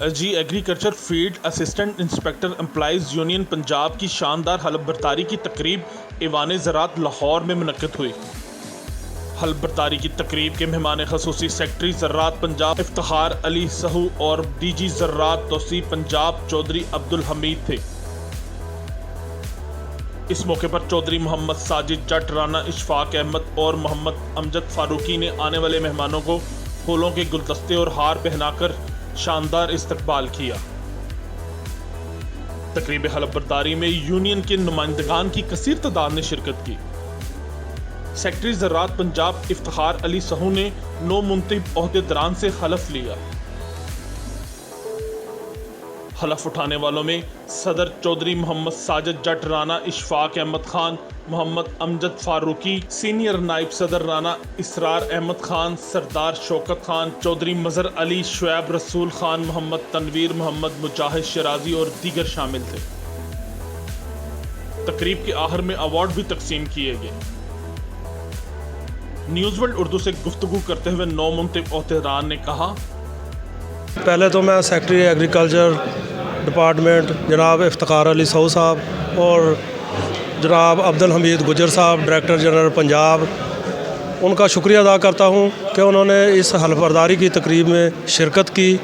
جی agriculture field assistant inspector employees union Punjab کی شاندار حلف برداری کی تقریب ایوان زراعت لاہور میں منعقد ہوئی۔ حلف برداری کی تقریب کے مہمان خصوصی سیکرٹری زراعت پنجاب افتخار علی سہو اور ڈی جی زراعت توسیع پنجاب چودھری عبدالحمید تھے۔ اس موقع پر چودھری محمد ساجد جٹ، رانا اشفاق احمد اور محمد امجد فاروقی نے آنے والے مہمانوں کو پھولوں کے گلدستے اور ہار پہنا کر شاندار استقبال کیا۔ تقریب حلف برداری میں یونین کے نمائندگان کی کثیر تعداد نے شرکت کی۔ سیکرٹری زراعت پنجاب افتخار علی سہو نے 9 منتخب عہدیداران سے حلف لیا۔ حلف اٹھانے والوں میں صدر چودھری محمد ساجد جٹ، رانا اشفاق احمد خان، محمد امجد فاروقی، سینئر نائب صدر رانا اسرار احمد خان، سردار شوکت خان، چودھری مظہر علی، شعیب رسول خان، محمد تنویر، محمد مجاہد شرازی اور دیگر شامل تھے۔ تقریب کے آخر میں ایوارڈ بھی تقسیم کیے گئے۔ نیوز ورلڈ اردو سے گفتگو کرتے ہوئے 9 منتخب عہدیداران نے کہا، پہلے تو میں سیکرٹری ایگریکلچر ڈپارٹمنٹ جناب افتخار علی سہو صاحب اور جناب عبدالحمید گجر صاحب ڈائریکٹر جنرل پنجاب، ان کا شکریہ ادا کرتا ہوں کہ انہوں نے اس حلف برداری کی تقریب میں شرکت کی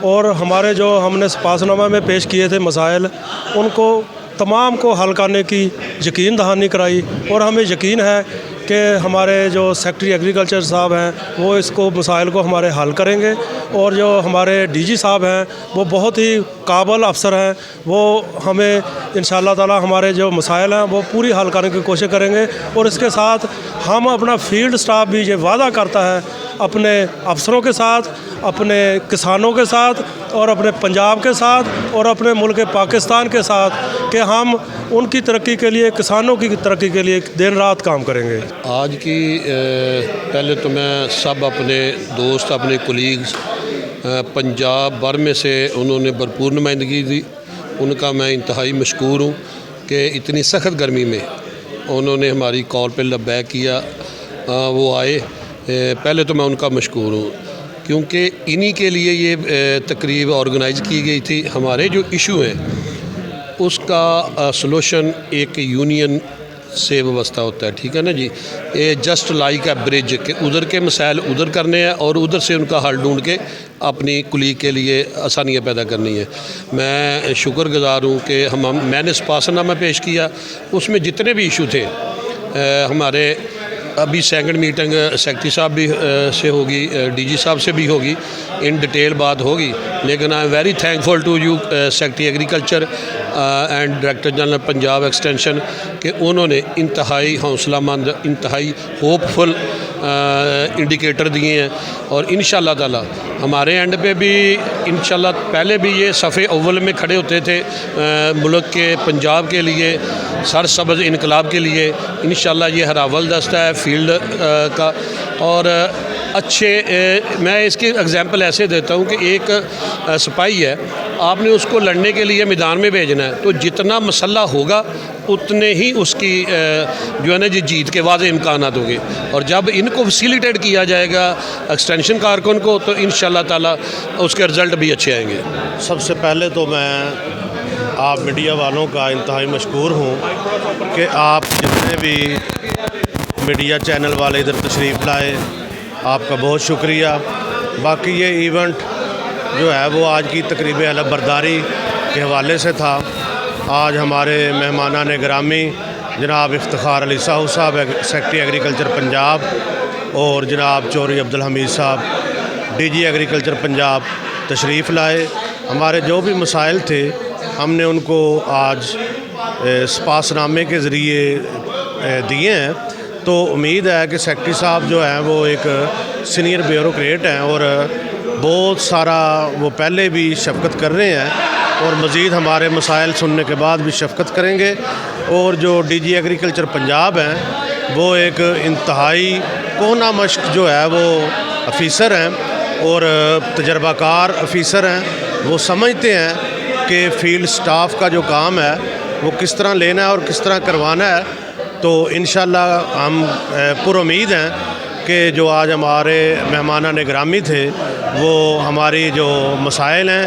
اور ہمارے جو ہم نے سپاس نامہ میں پیش کیے تھے مسائل، ان کو تمام کو حل کرنے کی یقین دہانی کرائی، اور ہمیں یقین ہے کہ ہمارے جو سیکرٹری ایگریکلچر صاحب ہیں وہ اس کو مسائل کو ہمارے حل کریں گے، اور جو ہمارے ڈی جی صاحب ہیں وہ بہت ہی قابل افسر ہیں، وہ ہمیں انشاءاللہ تعالی ہمارے جو مسائل ہیں وہ پوری حل کرنے کی کوشش کریں گے۔ اور اس کے ساتھ ہم اپنا فیلڈ سٹاف بھی یہ وعدہ کرتا ہے اپنے افسروں کے ساتھ، اپنے کسانوں کے ساتھ اور اپنے پنجاب کے ساتھ اور اپنے ملک پاکستان کے ساتھ کہ ہم ان کی ترقی کے لیے، کسانوں کی ترقی کے لیے دن رات کام کریں گے۔ آج کی پہلے تو میں سب اپنے دوست، اپنے کولیگز پنجاب بھر میں سے انہوں نے بھرپور نمائندگی دی، ان کا میں انتہائی مشکور ہوں کہ اتنی سخت گرمی میں انہوں نے ہماری کال پہ لبیک کیا، وہ آئے۔ پہلے تو میں ان کا مشکور ہوں کیونکہ انہی کے لیے یہ تقریب آرگنائز کی گئی تھی۔ ہمارے جو ایشو ہیں اس کا سلوشن ایک یونین سے وابستہ ہوتا ہے، ٹھیک ہے نا جی۔ یہ جسٹ لائک اے برج کہ ادھر کے مسائل ادھر کرنے ہیں اور ادھر سے ان کا حل ڈھونڈ کے اپنی کلیگ کے لیے آسانیاں پیدا کرنی ہے۔ میں شکر گزار ہوں کہ میں نے سپاس نامہ پیش کیا، اس میں جتنے بھی ایشو تھے ہمارے ابھی سیکنڈ میٹنگ سیکرٹری صاحب بھی سے ہوگی، ڈی جی صاحب سے بھی ہوگی، ان ڈیٹیل بات ہوگی، لیکن I am very thankful to you secretary agriculture and director general Punjab extension کہ انہوں نے انتہائی حوصلہ مند، انتہائی ہوپ فل انڈیکیٹر دیے ہیں، اور انشاءاللہ تعالی ہمارے اینڈ پہ بھی انشاءاللہ پہلے بھی یہ صفِ اول میں کھڑے ہوتے تھے ملک کے، پنجاب کے لیے، سرسبز انقلاب کے لیے۔ انشاءاللہ یہ ہراول دستہ ہے فیلڈ کا، اور اچھے میں اس کی اگزامپل ایسے دیتا ہوں کہ ایک سپاہی ہے، آپ نے اس کو لڑنے کے لیے میدان میں بھیجنا ہے تو جتنا مسلح ہوگا اتنے ہی اس کی جو ہے نا جی جیت کے واضح امکانات ہوں گے، اور جب ان کو فیسیلیٹیٹ کیا جائے گا ایکسٹینشن کارکن کو تو انشاءاللہ تعالی اس کے رزلٹ بھی اچھے آئیں گے۔ سب سے پہلے تو میں آپ میڈیا والوں کا انتہائی مشکور ہوں کہ آپ جتنے بھی میڈیا چینل والے ادھر تشریف لائے، آپ کا بہت شکریہ۔ باقی یہ ایونٹ جو ہے وہ آج کی تقریب حلف برداری کے حوالے سے تھا۔ آج ہمارے مہمانان گرامی جناب افتخار علی سہو صاحب سیکرٹری ایگریکلچر پنجاب اور جناب چودھری عبدالحمید صاحب ڈی جی ایگریکلچر پنجاب تشریف لائے۔ ہمارے جو بھی مسائل تھے ہم نے ان کو آج سپاس نامے کے ذریعے دیے ہیں، تو امید ہے کہ سیکرٹری صاحب جو ہیں وہ ایک سینئر بیوروکریٹ ہیں اور بہت سارا وہ پہلے بھی شفقت کر رہے ہیں اور مزید ہمارے مسائل سننے کے بعد بھی شفقت کریں گے۔ اور جو ڈی جی ایگریکلچر پنجاب ہیں وہ ایک انتہائی کونا مشق جو ہے وہ افیسر ہیں اور تجربہ کار افیسر ہیں، وہ سمجھتے ہیں کہ فیلڈ سٹاف کا جو کام ہے وہ کس طرح لینا ہے اور کس طرح کروانا ہے۔ تو انشاءاللہ ہم پر امید ہیں کہ جو آج ہمارے مہمانان گرامی تھے وہ ہماری جو مسائل ہیں